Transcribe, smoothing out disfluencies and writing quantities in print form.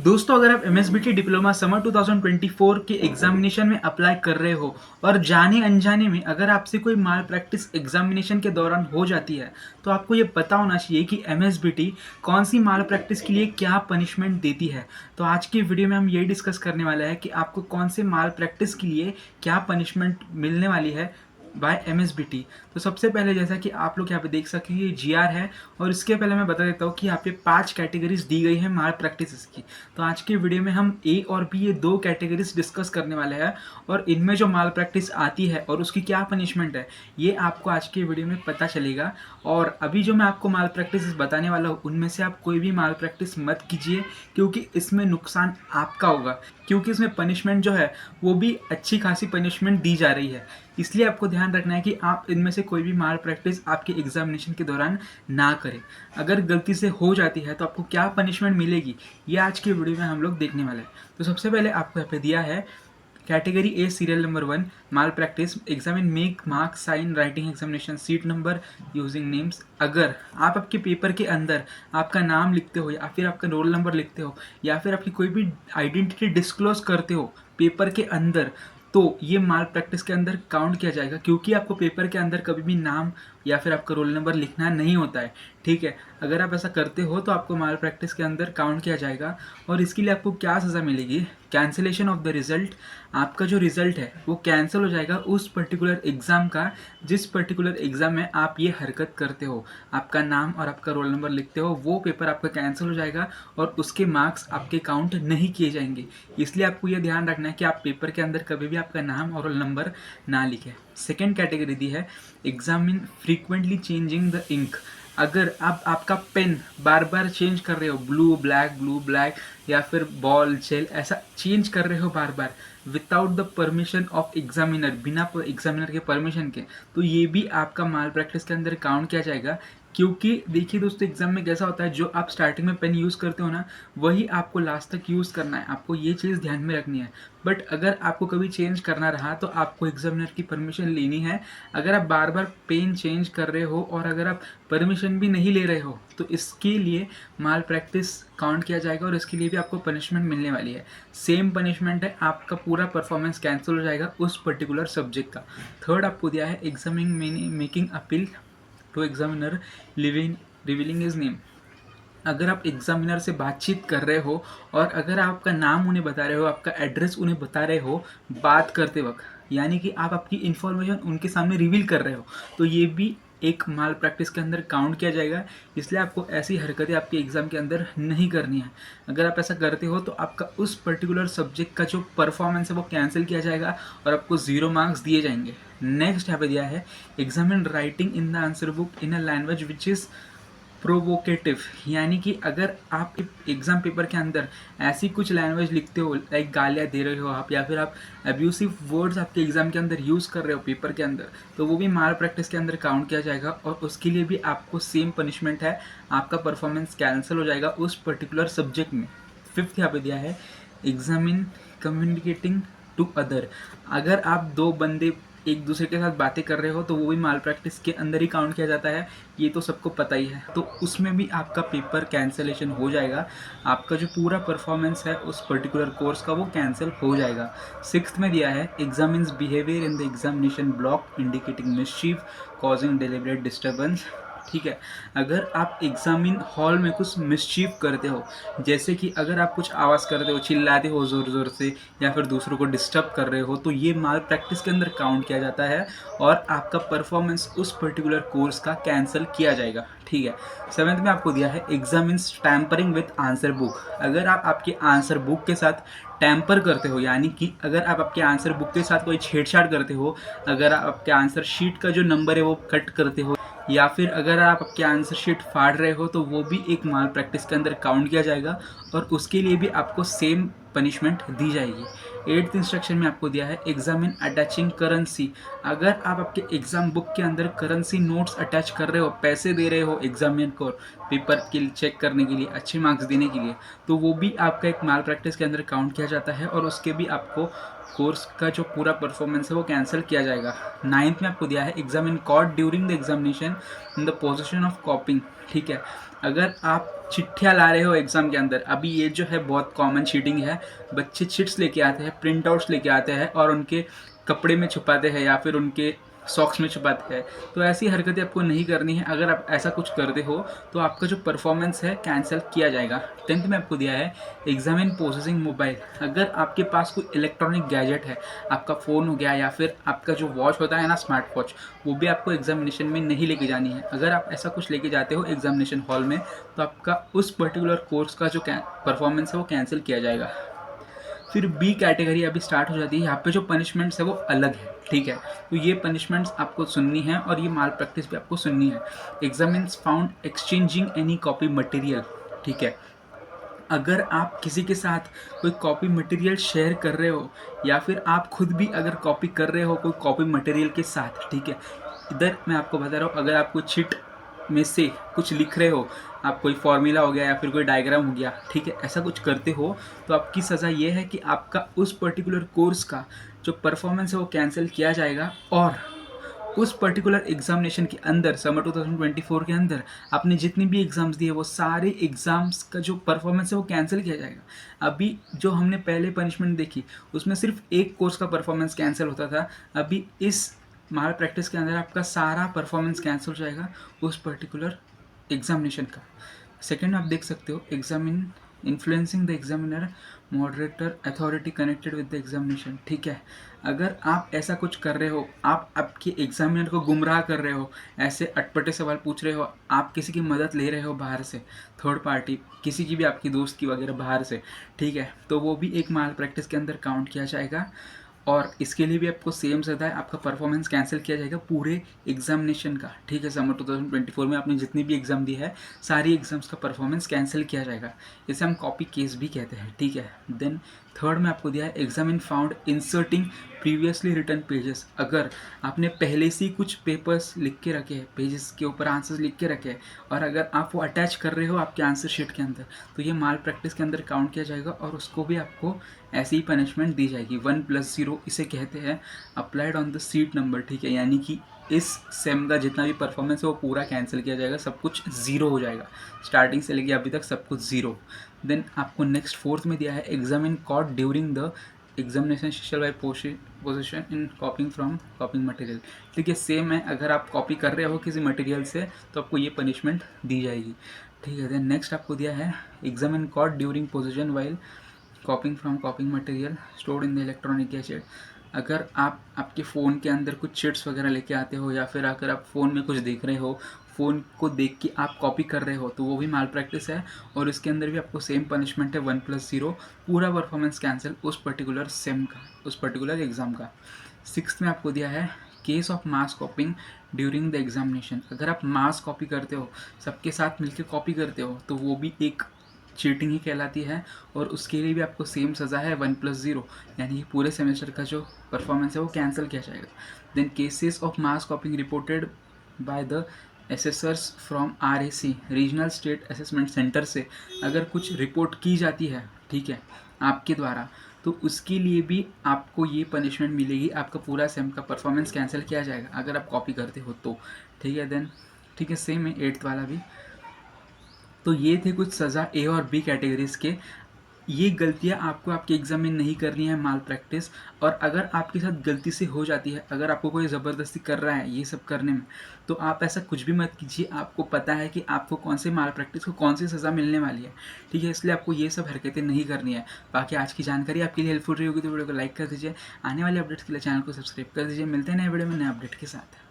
दोस्तों, अगर आप एमएसबीटी डिप्लोमा समर 2024 के एग्जामिनेशन में अप्लाई कर रहे हो और जाने अनजाने में अगर आपसे कोई माल प्रैक्टिस एग्जामिनेशन के दौरान हो जाती है तो आपको ये पता होना चाहिए कि एमएसबीटी कौन सी माल प्रैक्टिस के लिए क्या पनिशमेंट देती है। तो आज की वीडियो में हम यही डिस्कस करने वाले हैं कि आपको कौन से माल प्रैक्टिस के लिए क्या पनिशमेंट मिलने वाली है बाय एमएसबीटी। तो सबसे पहले जैसा कि आप लोग यहाँ पे देख सकते हैं ये जीआर है और इसके पहले मैं बता देता हूँ कि यहाँ पे 5 कैटेगरीज दी गई है माल प्रैक्टिस की। तो आज की वीडियो में हम ए और बी ये 2 कैटेगरीज डिस्कस करने वाले हैं और इनमें जो माल प्रैक्टिस आती है और उसकी क्या पनिशमेंट है ये आपको आज की वीडियो में पता चलेगा। और अभी जो मैं आपको माल प्रैक्टिस बताने वाला हूँ उनमें से आप कोई भी माल प्रैक्टिस मत कीजिए, क्योंकि इसमें नुकसान आपका होगा, क्योंकि इसमें पनिशमेंट जो है वो भी अच्छी खासी पनिशमेंट दी जा रही है। इसलिए आपको ध्यान रखना है कि आप इनमें से कोई भी माल प्रैक्टिस आपके एग्जामिनेशन के दौरान ना करें। अगर गलती से हो जाती है तो आपको क्या पनिशमेंट मिलेगी ये आज की वीडियो में हम लोग देखने वाले हैं। तो सबसे पहले आपको यहाँ पे दिया है category A serial number 1 malpractice examinee make mark sign writing examination seat number using names. अगर आप आपके पेपर के अंदर आपका नाम लिखते हो या फिर आपका रोल नंबर लिखते हो या फिर आपकी कोई भी आइडेंटिटी डिस्क्लोज करते हो पेपर के अंदर, तो ये माल प्रैक्टिस के अंदर काउंट किया जाएगा, क्योंकि आपको पेपर के अंदर कभी भी नाम या फिर आपका रोल नंबर लिखना नहीं होता है। ठीक है, अगर आप ऐसा करते हो तो आपको माल प्रैक्टिस के अंदर काउंट किया जाएगा। और इसके लिए आपको क्या सज़ा मिलेगी? Cancellation of the result. आपका जो रिजल्ट है वो कैंसिल हो जाएगा उस पर्टिकुलर एग्ज़ाम का जिस पर्टिकुलर एग्ज़ाम में आप ये हरकत करते हो, आपका नाम और आपका रोल नंबर लिखते हो, वो पेपर आपका कैंसिल हो जाएगा और उसके मार्क्स आपके काउंट नहीं किए जाएंगे। इसलिए आपको ये ध्यान रखना है कि आप पेपर के अंदर कभी भी आपका नाम और रोल नंबर ना लिखें। सेकेंड कैटेगरी दी है examinee frequently changing the ink. अगर आप आपका पेन बार बार चेंज कर रहे हो, ब्लू ब्लैक या फिर बॉल जेल ऐसा चेंज कर रहे हो बार बार without the permission of examiner, बिना एग्जामिनर के परमिशन के, तो ये भी आपका माल प्रैक्टिस के अंदर काउंट किया जाएगा। क्योंकि देखिए दोस्तों, एग्जाम में कैसा होता है, जो आप स्टार्टिंग में पेन यूज़ करते हो ना वही आपको लास्ट तक यूज़ करना है, आपको ये चीज़ ध्यान में रखनी है। बट अगर आपको कभी चेंज करना रहा तो आपको एग्जामिनर की परमिशन लेनी है। अगर आप बार बार पेन चेंज कर रहे हो और अगर आप परमिशन भी नहीं ले रहे हो तो इसके लिए माल प्रैक्टिस काउंट किया जाएगा और इसके लिए भी आपको पनिशमेंट मिलने वाली है। सेम पनिशमेंट है, आपका पूरा परफॉर्मेंस कैंसिल हो जाएगा उस पर्टिकुलर सब्जेक्ट का। थर्ड आपको दिया है examinee making appeal to examiner revealing his name. अगर आप एग्जामिनर से बातचीत कर रहे हो और अगर आप आपका नाम उन्हें बता रहे हो, आपका एड्रेस उन्हें बता रहे हो बात करते वक्त, यानी कि आप आपकी इन्फॉर्मेशन उनके सामने रिवील कर रहे हो, तो ये भी एक माल प्रैक्टिस के अंदर काउंट किया जाएगा। इसलिए आपको ऐसी हरकतें आपके एग्ज़ाम के अंदर नहीं करनी है। अगर आप ऐसा करते हो तो आपका उस पर्टिकुलर सब्जेक्ट का जो परफॉर्मेंस है वो कैंसिल किया जाएगा और आपको 0 मार्क्स दिए जाएंगे। नेक्स्ट यहाँ पे दिया है examine writing in the answer book in a language which is provocative. यानी कि अगर आप एग्ज़ाम पेपर के अंदर ऐसी कुछ लैंग्वेज लिखते हो, लाइक गालियाँ दे रहे हो आप या फिर आप अब्यूसिव वर्ड्स आपके एग्ज़ाम के अंदर यूज़ कर रहे हो पेपर के अंदर, तो वो भी माल प्रैक्टिस के अंदर काउंट किया जाएगा और उसके लिए भी आपको सेम पनिशमेंट है, आपका परफॉर्मेंस कैंसिल हो जाएगा उस पर्टिकुलर सब्जेक्ट में। फिफ्थ यहाँ पे दिया है एग्जामिन कम्युनिकेटिंग टू अदर। अगर आप 2 बंदे एक दूसरे के साथ बातें कर रहे हो तो वो भी माल प्रैक्टिस के अंदर ही काउंट किया जाता है, ये तो सबको पता ही है। तो उसमें भी आपका पेपर कैंसिलेशन हो जाएगा, आपका जो पूरा परफॉर्मेंस है उस पर्टिकुलर कोर्स का वो कैंसिल हो जाएगा। सिक्स्थ में दिया है examines behaviour in the examination block indicating mischief causing deliberate disturbance. ठीक है, अगर आप एग्जामिन हॉल में कुछ मिसचीफ करते हो, जैसे कि अगर आप कुछ आवाज़ करते हो, चिल्लाते हो ज़ोर ज़ोर से या फिर दूसरों को डिस्टर्ब कर रहे हो, तो ये माल प्रैक्टिस के अंदर काउंट किया जाता है और आपका परफॉर्मेंस उस पर्टिकुलर कोर्स का कैंसिल किया जाएगा। ठीक है, सेवेंथ में आपको दिया है examines tampering with answer book. अगर आप आपके आंसर बुक के साथ टैम्पर करते हो, यानी कि अगर आप आपके आंसर बुक के साथ कोई छेड़छाड़ करते हो, अगर आप आपके आंसर शीट का जो नंबर है वो कट करते हो या फिर अगर आप आपके आंसर शीट फाड़ रहे हो, तो वो भी एक माल प्रैक्टिस के अंदर काउंट किया जाएगा और उसके लिए भी आपको सेम पनिशमेंट दी जाएगी। एट्थ इंस्ट्रक्शन में आपको दिया है एग्जामिन अटैचिंग करेंसी। अगर आप आपके एग्जाम बुक के अंदर करेंसी नोट्स अटैच कर रहे हो, पैसे दे रहे हो एग्जामिनर को पेपर के चेक करने के लिए, अच्छे मार्क्स देने के लिए, तो वो भी आपका एक माल प्रैक्टिस के अंदर काउंट किया जाता है और उसके भी आपको कोर्स का जो पूरा परफॉर्मेंस है वो कैंसिल किया जाएगा। नाइन्थ में आपको दिया है examinee caught during the examination in the position of copying. ठीक है, अगर आप चिट्ठियाँ ला रहे हो एग्ज़ाम के अंदर, अभी ये जो है बहुत कॉमन चीटिंग है। बच्चे चिट्स लेके आते हैं, प्रिंट आउट्स लेके आते हैं और उनके कपड़े में छुपाते हैं या फिर उनके सॉक्स में छुपाते हैं। तो ऐसी हरकतें आपको नहीं करनी है। अगर आप ऐसा कुछ करते हो तो आपका जो परफॉर्मेंस है कैंसिल किया जाएगा। 10th में आपको दिया है एग्जामिन पोसेसिंग मोबाइल। अगर आपके पास कोई इलेक्ट्रॉनिक गैजेट है, आपका फ़ोन हो गया या फिर आपका जो वॉच होता है ना, स्मार्ट वॉच, वो भी आपको एग्जामिनेशन में नहीं लेके जानी है। अगर आप ऐसा कुछ लेके जाते हो एग्जामिनेशन हॉल में तो आपका उस पर्टिकुलर कोर्स का जो परफॉर्मेंस है वो कैंसिल किया जाएगा। फिर बी कैटेगरी अभी स्टार्ट हो जाती है। यहाँ पे जो पनिशमेंट्स है वो अलग है, ठीक है। तो ये पनिशमेंट्स आपको सुननी है और ये माल प्रैक्टिस भी आपको सुननी है। Examines found exchanging any copy material, ठीक है। अगर आप किसी के साथ कोई कॉपी मटेरियल शेयर कर रहे हो या फिर आप खुद भी अगर कॉपी कर रहे हो कोई कॉपी मटेरियल के साथ, ठीक है। इधर मैं आपको बता रहा हूँ, अगर आप कोई चिट में से कुछ लिख रहे हो, आप कोई फॉर्मूला हो गया या फिर कोई डायग्राम हो गया, ठीक है, ऐसा कुछ करते हो तो आपकी सज़ा ये है कि आपका उस पर्टिकुलर कोर्स का जो परफॉर्मेंस है वो कैंसिल किया जाएगा और उस पर्टिकुलर एग्जामिनेशन के अंदर समर 2024 के अंदर आपने जितनी भी एग्ज़ाम्स दिए वो सारे एग्ज़ाम्स का जो परफॉर्मेंस है वो कैंसिल किया जाएगा। अभी जो हमने पहले पनिशमेंट देखी उसमें सिर्फ एक कोर्स का परफॉर्मेंस कैंसिल होता था, अभी इस माल प्रैक्टिस के अंदर आपका सारा परफॉर्मेंस कैंसिल हो जाएगा उस पर्टिकुलर एग्जामिनेशन का। सेकेंड आप देख सकते हो examine influencing the examiner moderator authority connected with the examination, ठीक है। अगर आप ऐसा कुछ कर रहे हो, आप आपके एग्जामिनर को गुमराह कर रहे हो, ऐसे अटपटे सवाल पूछ रहे हो, आप किसी की मदद ले रहे हो बाहर से, थर्ड पार्टी किसी की भी, आपकी दोस्त की वगैरह बाहर से, ठीक है, तो वो भी एक माल प्रैक्टिस के अंदर काउंट किया जाएगा और इसके लिए भी आपको सेम सजा है, आपका परफॉर्मेंस कैंसिल किया जाएगा पूरे एग्जामिनेशन का, ठीक है। समर 2024 में आपने जितनी भी एग्ज़ाम दी है सारी एग्ज़ाम्स का परफॉर्मेंस कैंसिल किया जाएगा। इसे हम कॉपी केस भी कहते हैं, ठीक है। देन थर्ड में आपको दिया है examine found inserting previously return pages. अगर आपने पहले से ही कुछ पेपर्स लिख के रखे हैं, पेजेस के ऊपर आंसर्स लिख के रखे हैं और अगर आप वो अटैच कर रहे हो आपके आंसर शीट के अंदर, तो ये माल प्रैक्टिस के अंदर काउंट किया जाएगा और उसको भी आपको ऐसी ही पनिशमेंट दी जाएगी। 1+0 इसे कहते हैं applied on the seat number, ठीक है। यानी कि इस सेम का जितना भी परफॉर्मेंस है वो पूरा कैंसिल किया जाएगा, सब कुछ ज़ीरो हो जाएगा, स्टार्टिंग से लेके अभी तक सब कुछ ज़ीरो। देन आपको नेक्स्ट फोर्थ में दिया है examinee caught during the examination shall by position in copying from copying material, ठीक है। सेम है, अगर आप कॉपी कर रहे हो किसी मटेरियल से तो आपको ये पनिशमेंट दी जाएगी, ठीक है। देन नेक्स्ट आपको दिया है examinee caught during position while copying from copying material stored in the electronic gadget. अगर आप आपके फ़ोन के अंदर कुछ चिट्स वगैरह लेके आते हो या फिर अगर आप फ़ोन में कुछ देख रहे हो, फ़ोन को देख के आप कॉपी कर रहे हो, तो वो भी माल प्रैक्टिस है और इसके अंदर भी आपको सेम पनिशमेंट है 1+0, पूरा परफॉर्मेंस कैंसिल उस पर्टिकुलर सेम का, उस पर्टिकुलर एग्ज़ाम का। सिक्स्थ में आपको दिया है case of mass कॉपिंग during the examination. अगर आप मास कॉपी करते हो, सबके साथ मिलकर कॉपी करते हो, तो वो भी एक चीटिंग ही कहलाती है और उसके लिए भी आपको सेम सज़ा है 1+0, यानी कि पूरे सेमेस्टर का जो परफॉर्मेंस है वो कैंसिल किया जाएगा। Then cases of mass copying reported by the assessors from RAC regional state assessment centre से अगर कुछ रिपोर्ट की जाती है, ठीक है, आपके द्वारा, तो उसके लिए भी आपको ये पनिशमेंट मिलेगी, आपका पूरा सेम का परफॉर्मेंस कैंसिल किया जाएगा अगर आप कॉपी करते हो तो, ठीक है। देन ठीक है, सेम है 8th वाला भी। तो ये थे कुछ सज़ा ए और बी कैटेगरीज़ के। ये गलतियाँ आपको आपके एग्ज़ाम में नहीं करनी है, माल प्रैक्टिस। और अगर आपके साथ गलती से हो जाती है, अगर आपको कोई ज़बरदस्ती कर रहा है ये सब करने में, तो आप ऐसा कुछ भी मत कीजिए। आपको पता है कि आपको कौन से माल प्रैक्टिस को कौन सी सज़ा मिलने वाली है, ठीक है। इसलिए आपको ये सब हरकतें नहीं करनी है। बाकी आज की जानकारी आपके लिए हेल्पफुल रही होगी तो वीडियो को लाइक कर दीजिए। आने वाले अपडेट्स के लिए चैनल को सब्सक्राइब कर दीजिए। मिलते हैं नए वीडियो में नए अपडेट के साथ।